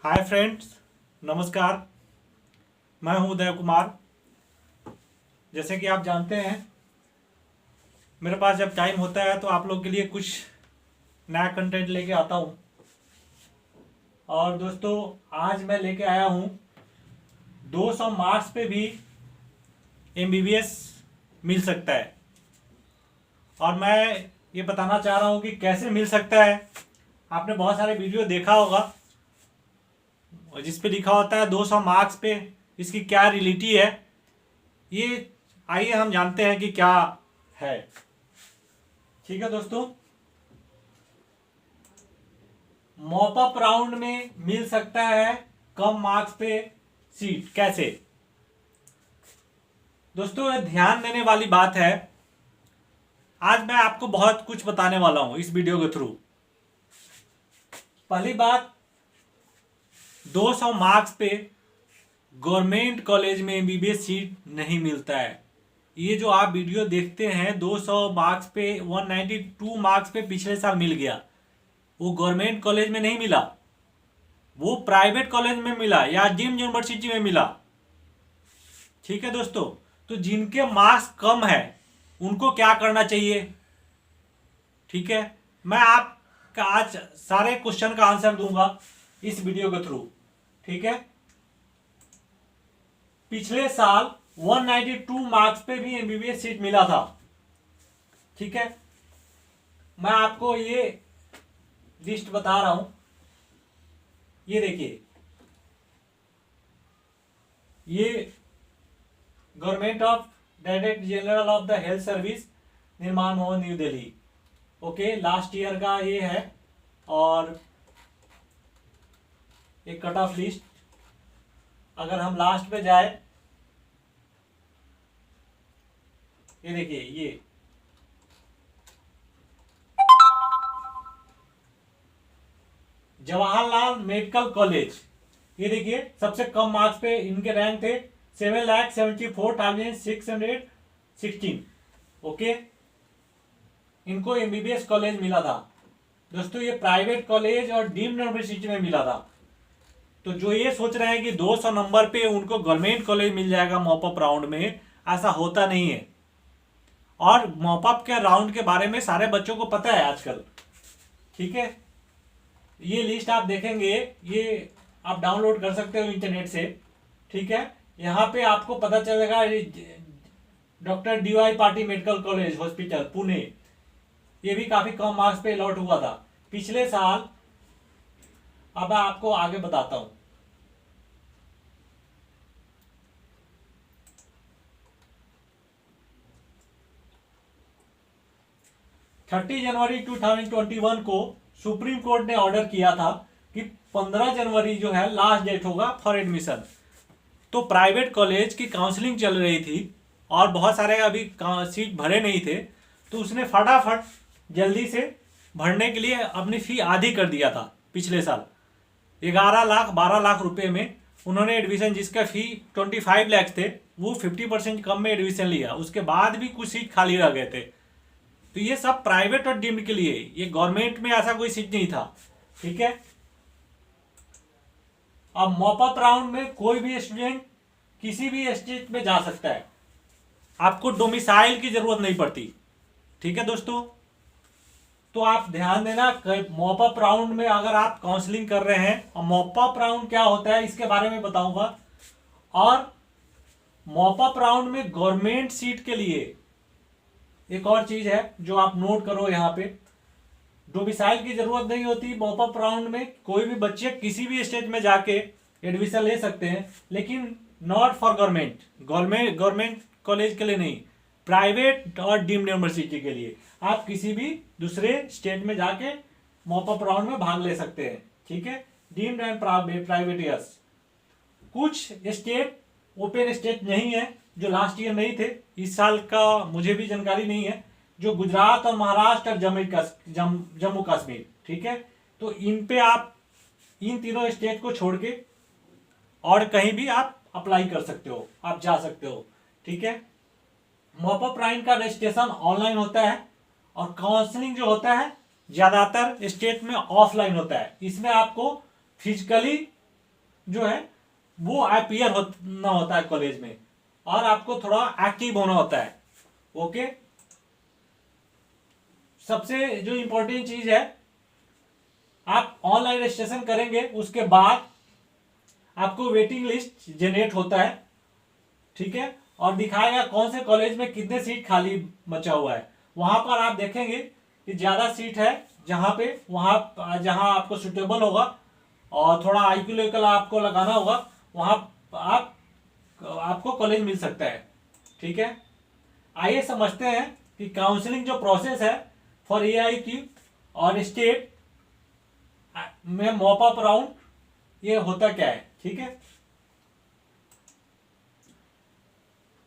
Hi friends, नमस्कार। मैं हूं उदय कुमार। जैसे कि आप जानते हैं, मेरे पास जब टाइम होता है तो आप लोग के लिए कुछ नया कंटेंट लेके आता हूं। और दोस्तों, आज मैं लेके आया हूं 200 मार्क्स पे भी एमबीबीएस मिल सकता है। और मैं ये बताना चाह रहा हूं कि कैसे मिल सकता है। आपने बहुत सारे वीडियो देखा होगा जिस पे लिखा होता है 200 मार्क्स पे इसकी क्या रियलिटी है। ये आइए हम जानते हैं कि क्या है। ठीक है दोस्तों, मॉपअप राउंड में मिल सकता है कम मार्क्स पे सीट। कैसे? दोस्तों, ये ध्यान देने वाली बात है। आज मैं आपको बहुत कुछ बताने वाला हूं इस वीडियो के थ्रू। पहली बात, 200 मार्क्स पे गवर्नमेंट कॉलेज में एमबीबीएस सीट नहीं मिलता है। ये जो आप वीडियो देखते हैं 200 मार्क्स पे 192 मार्क्स पे पिछले साल मिल गया, वो गवर्नमेंट कॉलेज में नहीं मिला, वो प्राइवेट कॉलेज में मिला या डीम्ड यूनिवर्सिटी में मिला। ठीक है दोस्तों, तो जिनके मार्क्स कम है उनको क्या करना चाहिए? ठीक है, मैं आपका आज सारे क्वेश्चन का आंसर दूंगा इस वीडियो के थ्रू। ठीक है, पिछले साल 192 मार्क्स पे भी एमबीबीएस सीट मिला था। ठीक है, मैं आपको ये लिस्ट बता रहा हूं। ये देखिए, ये government of director general of the health service, निर्माण भवन, new Delhi. Okay, last year का ये है। और एक कट ऑफ लिस्ट, अगर हम लास्ट पे जाए, ये देखिए, ये जवाहरलाल मेडिकल कॉलेज, ये देखिए सबसे कम मार्क्स पे इनके रैंक थे 7,74,616। ओके, इनको एमबीबीएस कॉलेज मिला था। दोस्तों, ये प्राइवेट कॉलेज और डीम्ड यूनिवर्सिटी में मिला था। तो जो ये सोच रहे हैं कि 200 नंबर पे उनको गवर्नमेंट कॉलेज मिल जाएगा मॉपअप राउंड में, ऐसा होता नहीं है। और मॉपअप के राउंड के बारे में सारे बच्चों को पता है आजकल। ठीक है, ये लिस्ट आप देखेंगे, ये आप डाउनलोड कर सकते हो इंटरनेट से। ठीक है, यहाँ पे आपको पता चलेगा doctor DY Patil medical college hospital Pune, ये भी काफी कम मार्क्स पे अलॉट हुआ था पिछले साल। अब मैं आपको आगे बताता हूं। जनवरी 2021 को सुप्रीम कोर्ट ने ऑर्डर किया था कि 15 जनवरी जो है लास्ट डेट होगा फॉर एडमिशन। तो प्राइवेट कॉलेज की काउंसलिंग चल रही थी और बहुत सारे अभी सीट भरे नहीं थे, तो उसने फटाफट जल्दी से भरने के लिए अपनी फी आधी कर दिया था। पिछले साल 11 लाख 12 लाख रुपए में उन्होंने एडमिशन, जिसका फी 25 लाख थे, वो 50% कम में एडमिशन लिया। उसके बाद भी कुछ सीट खाली रह गए थे। तो ये सब प्राइवेट और डीम्ड के लिए, ये गवर्नमेंट में ऐसा कोई सीट नहीं था। ठीक है, अब मॉपअप राउंड में कोई भी स्टूडेंट किसी भी स्टेट में जा सकता है, आपको डोमिसाइल की जरूरत नहीं पड़ती। ठीक है दोस्तों, तो आप ध्यान देना, मॉपअप राउंड में अगर आप काउंसलिंग कर रहे हैं, और मॉपअप राउंड क्या होता है इसके बारे में बताऊंगा। और मॉपअप राउंड में गवर्नमेंट सीट के लिए एक और चीज है जो आप नोट करो, यहाँ पे डोमिसाइल की जरूरत नहीं होती। मॉपअप राउंड में कोई भी बच्चे किसी भी स्टेट में जाके एडमिशन ले सकते हैं, लेकिन नॉट फॉर गवर्नमेंट कॉलेज के लिए नहीं, प्राइवेट और डीम्ड यूनिवर्सिटी के लिए आप किसी भी दूसरे स्टेट में जाके मॉपअप राउंड में भाग ले सकते हैं। ठीक है, डीम्ड एंड प्राइवेट यस। कुछ स्टेट ओपन स्टेट नहीं है जो लास्ट ईयर नहीं थे, इस साल का मुझे भी जानकारी नहीं है, जो गुजरात और महाराष्ट्र और जम्मू कश्मीर। ठीक है, तो इन पे आप इन तीनों स्टेट को छोड़ के और कहीं भी आप अप्लाई कर सकते हो, आप जा सकते हो। ठीक है, मॉपअप राउंड का रजिस्ट्रेशन ऑनलाइन होता है और काउंसलिंग जो होता है ज्यादातर स्टेट में ऑफलाइन होता है। इसमें आपको फिजिकली जो है वो अपीयर होना होता है कॉलेज में, और आपको थोड़ा एक्टिव होना होता है। ओके, सबसे जो इंपॉर्टेंट चीज है, आप ऑनलाइन रजिस्ट्रेशन करेंगे, उसके बाद आपको वेटिंग लिस्ट जनरेट होता है, ठीक है, और दिखाएगा कौन से कॉलेज में कितने सीट खाली बचा हुआ है। वहां पर आप देखेंगे कि ज्यादा सीट है जहां पे, वहां जहां आपको सुटेबल होगा और थोड़ा आईक्यू लेवल आपको लगाना होगा, वहां आपको कॉलेज मिल सकता है। ठीक है, आइए समझते हैं कि काउंसलिंग जो प्रोसेस है फॉर AIQ और स्टेट में मॉप अप राउंड, ये होता क्या है। ठीक है,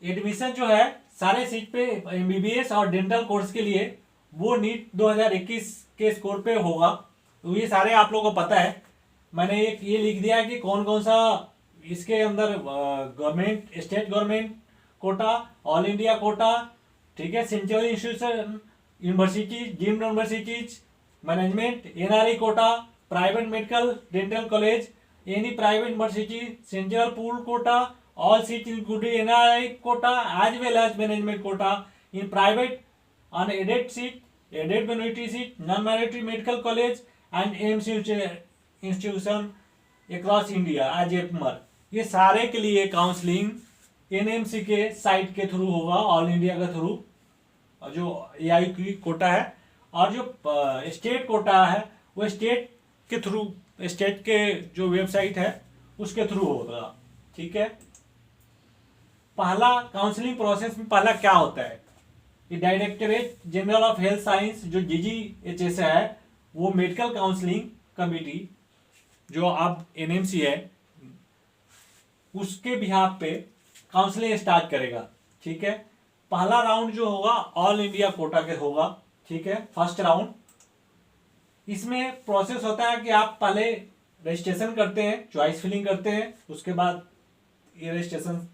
एडमिशन जो है सारे सीट पे MBBS और डेंटल कोर्स के लिए वो नीट 2021 के स्कोर पे होगा। तो ये सारे आप लोगों को पता है, मैंने एक ये लिख दिया है कि कौन कौन सा इसके अंदर government, state government quota, all India quota, ठीक है, central institution, university, deemed universities, management, NRI quota, private medical dental college, any private university, central pool quota, all seats including NRI quota as well as management quota in private unaided seat, aided minority seat, non-minority medical college and AIMS institution across India as APMR। ये सारे के लिए counselling NMC के site के through होगा, all India के through जो AIQ Kota है, और जो स्टेट कोटा है वो स्टेट के थ्रू, स्टेट के जो वेबसाइट है उसके थ्रू होगा। ठीक है, पहला काउंसलिंग प्रोसेस में पहला क्या होता है कि directorate general of health science जो DGHS है, वो मेडिकल काउंसलिंग कमेटी जो अब NMC है उसके बिहाफ पे काउंसलिंग स्टार्ट करेगा। ठीक है, पहला राउंड जो होगा ऑल इंडिया कोटा के होगा। ठीक है, फर्स्ट राउंड, इसमें प्रोसेस होता है कि आप पहले रजिस्ट्रेशन करते हैं, चॉइस फिलिंग करते हैं, उसके बाद ये रजिस्ट्रेशन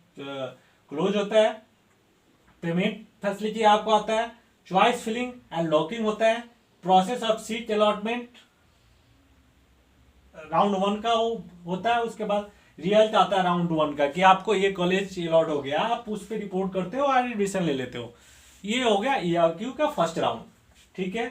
क्लोज होता है, पेमेंट फैसिलिटी आपको आता है, चॉइस फिलिंग एंड लॉकिंग होता है, process of seat allotment round 1 का होता है, उसके बाद रिजल्ट आता है राउंड 1 का कि आपको ये कॉलेज अलॉट हो गया, आप उस पर रिपोर्ट करते हो और एडमिशन ले लेते हो। ये हो गया AIQ का फर्स्ट राउंड। ठीक है,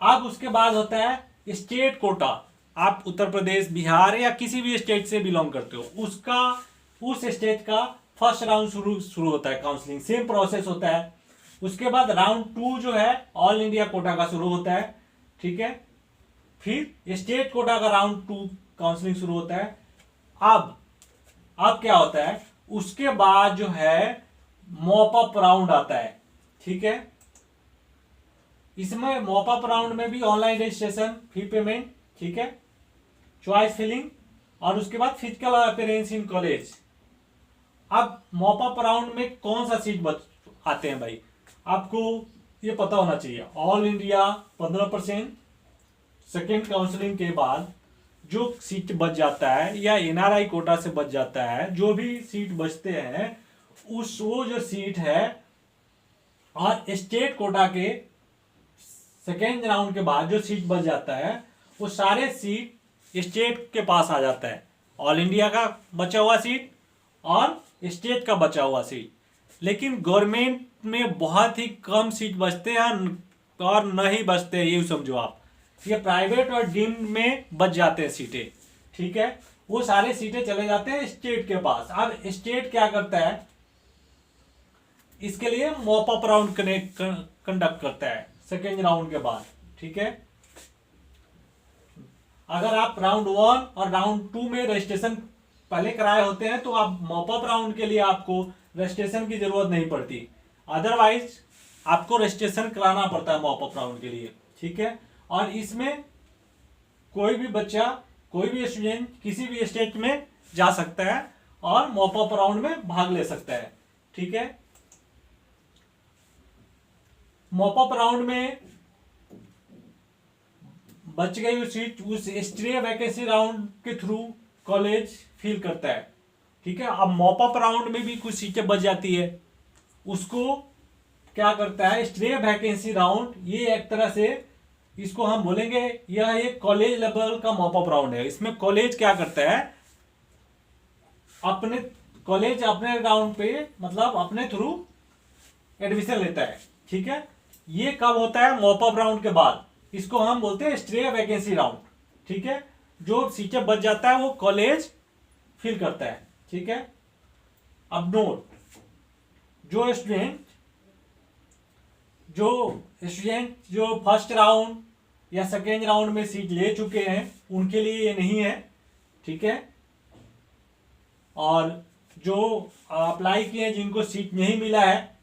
अब उसके बाद होता है स्टेट कोटा। आप उत्तर प्रदेश, बिहार या किसी भी स्टेट से बिलोंग करते हो, उसका उस स्टेट का फर्स्ट राउंड शुरू होता है, काउंसलिंग सेम प्रोसेस होता है। उसके बाद राउंड 2 जो है ऑल इंडिया कोटा का शुरू होता है। ठीक है, फिर स्टेट कोटा का राउंड 2 काउंसलिंग शुरू होता है। अब क्या होता है, उसके बाद जो है मॉप अप राउंड आता है। ठीक है, इसमें मॉप अप राउंड में भी ऑनलाइन रजिस्ट्रेशन, फी पेमेंट, ठीक है, चॉइस फिलिंग और उसके बाद फिजिकल अपीयरेंस इन कॉलेज। अब मॉप अप राउंड में कौन सा सीट आते हैं भाई, आपको ये पता होना चाहिए। ऑल इंडिया 15%, सेकेंड काउंसलिंग के बाद जो सीट बच जाता है या NRI कोटा से बच जाता है, जो भी सीट बचते हैं वो जो सीट है, और स्टेट कोटा के सेकेंड राउंड के बाद जो सीट बच जाता है वो सारे सीट स्टेट के पास आ जाता है। ऑल इंडिया का बचा हुआ सीट और स्टेट का बचा हुआ सीट। लेकिन गवर्नमेंट में बहुत ही कम सीट बचते हैं और नहीं बचते हैं, ये समझो आप। ये प्राइवेट और डीम्ड में बच जाते हैं सीटें। ठीक है, वो सारे सीटें चले जाते हैं स्टेट के पास। अब स्टेट क्या करता है, इसके लिए मॉप अप राउंड कंडक्ट करता है सेकेंड राउंड के बाद। ठीक है, अगर आप राउंड 1 और राउंड 2 में रजिस्ट्रेशन पहले कराए होते हैं तो आप मॉप अप राउंड के लिए आपको रजिस्ट्रेशन की जरूरत नहीं पड़ती, अदरवाइज आपको रजिस्ट्रेशन कराना पड़ता है मॉप अप राउंड के लिए। ठीक है, और इसमें कोई भी बच्चा, कोई भी स्टूडेंट किसी भी स्टेट में जा सकता है और मॉप अप राउंड में भाग ले सकता है। ठीक है, मॉप अप राउंड में बच गई सीट उस स्ट्रे वैकेंसी राउंड के थ्रू कॉलेज फिल करता है। ठीक है, अब मॉप अप राउंड में भी कुछ सीटें बच जाती है, उसको क्या करता है स्ट्रे वैकेंसी राउंड, ये एक तरह से इसको हम बोलेंगे यह एक कॉलेज लेवल का मॉपअप राउंड है। इसमें कॉलेज क्या करता है, अपने कॉलेज अपने राउंड पे मतलब अपने थ्रू एडमिशन लेता है, ठीक है। ये कब होता है, मॉपअप राउंड के बाद। इसको हम बोलते हैं स्ट्रे वैकेंसी राउंड, ठीक है। जो सीटें बच जाता है वो कॉलेज फिल करता है, ठीक है। अब नोट, जो स्टूडेंट जो फर्स्ट राउंड या सेकेंड राउंड में सीट ले चुके हैं उनके लिए ये नहीं है, ठीक है। और जो अप्लाई किए हैं जिनको सीट नहीं मिला है,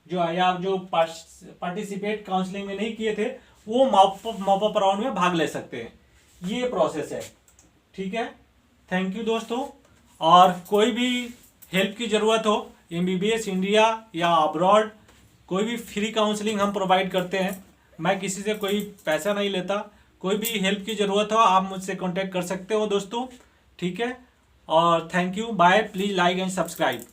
जो पार्टिसिपेट काउंसलिंग में नहीं किए थे, वो मॉपअप राउंड में भाग ले सकते हैं। ये प्रोसेस है, ठीक है। थैंक यू दोस्तों। और कोई भी हेल्प की ज़रूरत हो, MBBS इंडिया या अब्रॉड, कोई भी फ्री काउंसलिंग हम प्रोवाइड करते हैं। मैं किसी से कोई पैसा नहीं लेता। कोई भी हेल्प की ज़रूरत हो आप मुझसे कांटेक्ट कर सकते हो दोस्तों, ठीक है। और thank you, bye. Please like and subscribe.